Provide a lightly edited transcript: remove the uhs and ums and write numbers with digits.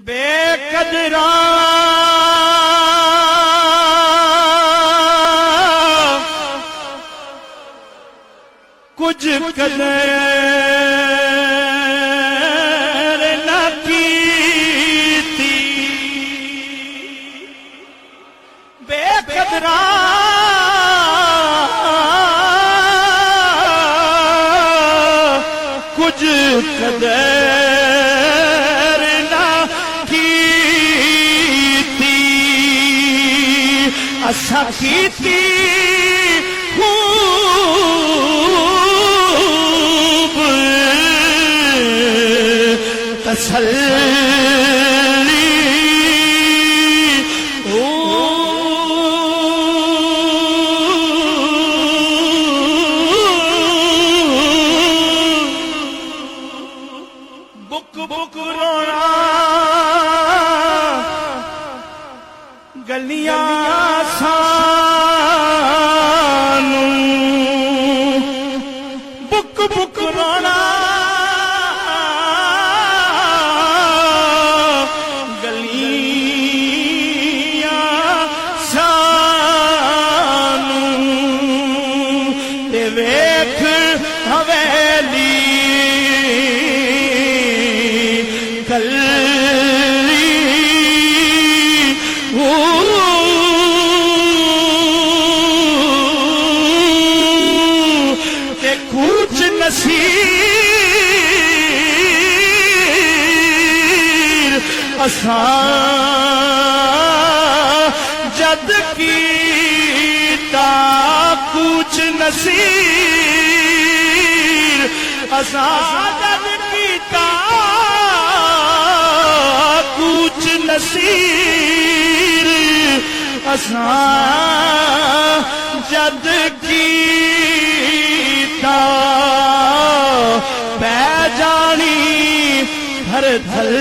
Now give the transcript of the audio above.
بے قدراں کچھ قدر نہ کیتی بے قدراں کچھ قدر نہ کیتی اسا کیتی خوب تسلی بک بک رونا گلیاں سانو بک بک رونا گلیاں سانو تے ویکھ حویلی کچھ نصیر اساں جد کیتا کچھ نصیر اساں جد کیتا کچھ نصیر اساں جد کیتا پہ جانی ہر دھل